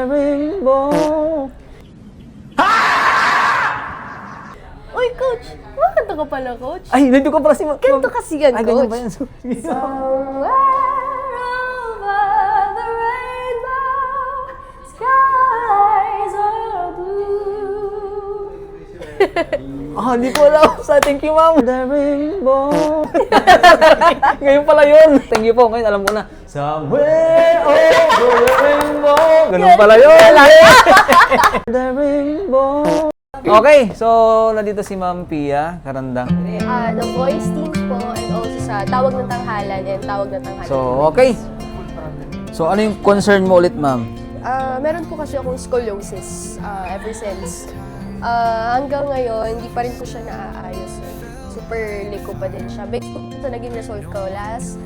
rainbow. Uy, Coach! Makanta ka pala, Coach. Ay, nandito ka pala si Ganito kasi yan, Ay, ganyan Coach. ba yan? Somewhere over the rainbow, skies are blue. Hindi ko alam. Thank you, ma'am. The rainbow. Ngayon pala yun. Thank you po. Ngayon alam ko na. Somewhere over the rainbow. Ganun pala yun. The rainbow. Okay, so nandito si Ma'am Pia Karandang. The voice teams po and also sa Tawag ng Tanghalan and Tawag ng Tanghalan. So, okay. So, ano yung concern mo ulit, ma'am? Meron po kasi akong scoliosis ever since. Hanggang ngayon, hindi pa rin po siya naaayos. Super liko pa din siya. Based po sa naging result ko last,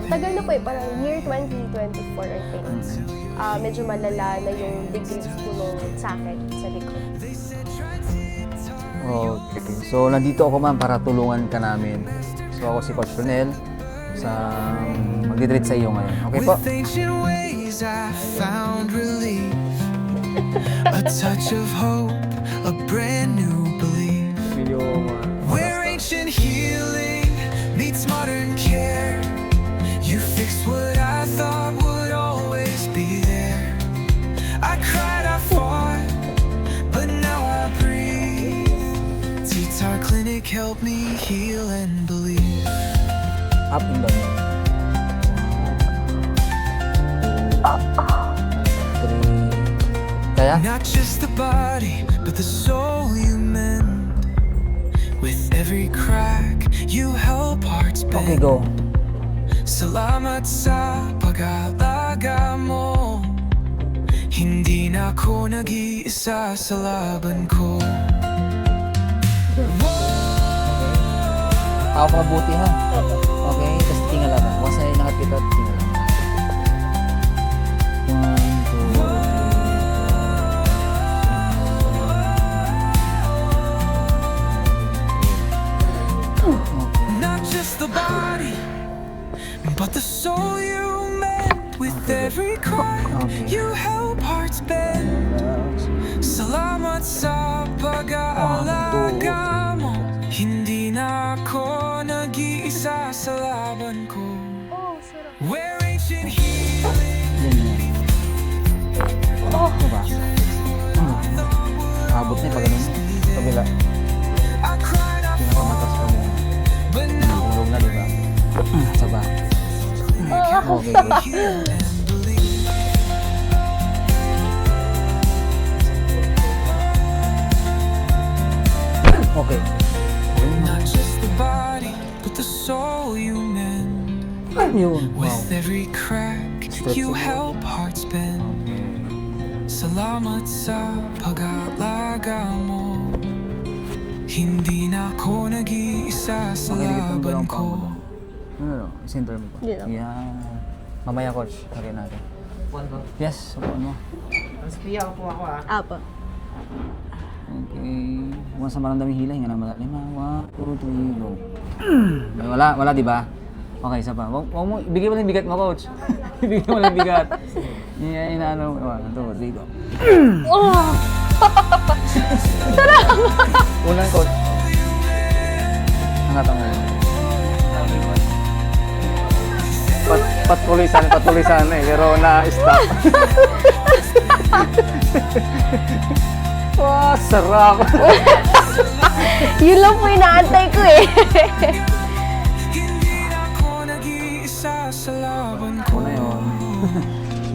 tagal na po parang year 2024 I think. Medyo malala na yung degrees po nung sakit sa likod. Okay. So, nandito ako, ma'am, para tulungan ka namin. So, ako si Coach Ronel sa magdidread sa iyo ngayon. Okay po? With ancient ways I found relief. A touch of hope, a brand new belief. Where ancient healing meets modern care. You fixed what I thought would always be there. I cried, I fought, but now I breathe. T-Tar Clinic helped me heal and believe. Up and down. Kaya? Not just the body, but the soul you mend. With every crack, you help hearts bend. Okay, go. Salamat sa pag-alaga mo. Hindi na ako nag-iisa sa laban ko. Ako mabuti, ha? Okay, tapos tingala na. Wasay nakakita at tingala. 1, 2, Not just the body, but the soul you mend. With every cry, you help hearts bend. Salamat sa pag-aalaga mo. Hindi na ako nag-iisa sa laban ko. Oh, sarap. Where ancient healing Diba? Abot na yung pag ganun. Kabila. I cried, I Pinakamatas pa mo. but now Tulog na, diba? Saba. Okay, good. heal and believe. Okay. Not just the body, but the soul you mend. Yun. Wow. With every crack, you help hearts bend. Salamat sa pag-aalaga mo. Hindi na ako nag-iisa sa laban ko. Ano? Center mo pa? Hindi lang. Yan. Mamaya, coach. Lagyan natin. Yes, subuan mo. Apa. Okay. Huwag sa maramdaming hila. Hinga na malalim. 1, 2, 3, go. Wala, di ba? Okay, isa pa. Huwag mo, ibigay mo lang yung bigat mo, coach. Ibigay mo lang yung bigat. Yan, inaano. 1, 2, 3, go. Oh! Unang, coach. Hangatan mo. Patuloy sana eh, pero na-stop. Wow, sarap! Yun lang po inaantay ko eh. Hindi na ako nag-iisa sa laban ko. Ano yun?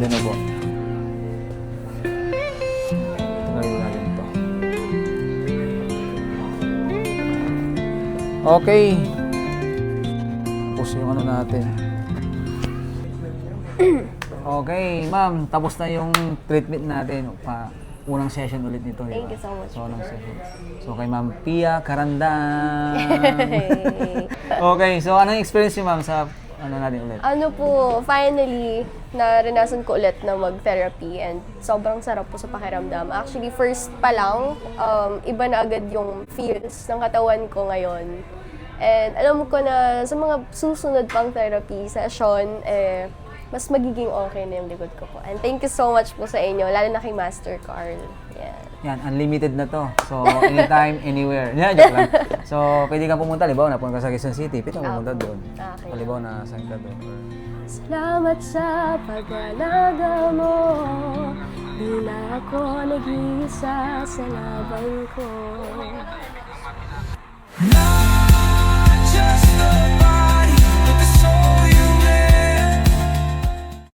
Dino po. Gawin natin ito. Okay. Tapos yung ano natin. Okay, ma'am. Tapos na yung treatment natin. Unang session ulit nito. Thank you so much. So, unang session. So, kay Ma'am Pia Karandang. Okay, so anong experience niyo, ma'am, sa ano natin ulit? Ano po, finally, naranasan ko ulit na mag-therapy and sobrang sarap po sa pakiramdam. Actually, first pa lang, iba na agad yung feels ng katawan ko ngayon. And alam ko na sa mga susunod pang therapy session, mas magiging okay na yung likod ko po. And thank you so much po sa inyo, lalo na kay Master Carl. Yeah. Yan, unlimited na to. So, anytime, anywhere. Yan, joke lang. So, pwede kang pumunta. Halimbawa, napunta ka sa Quezon City, pwede kang pumunta doon. Okay. Halimbawa, nasaan ka doon. Salamat sa pag-alaga mo. Di na ako nag-iisa sa laban ko. Not just the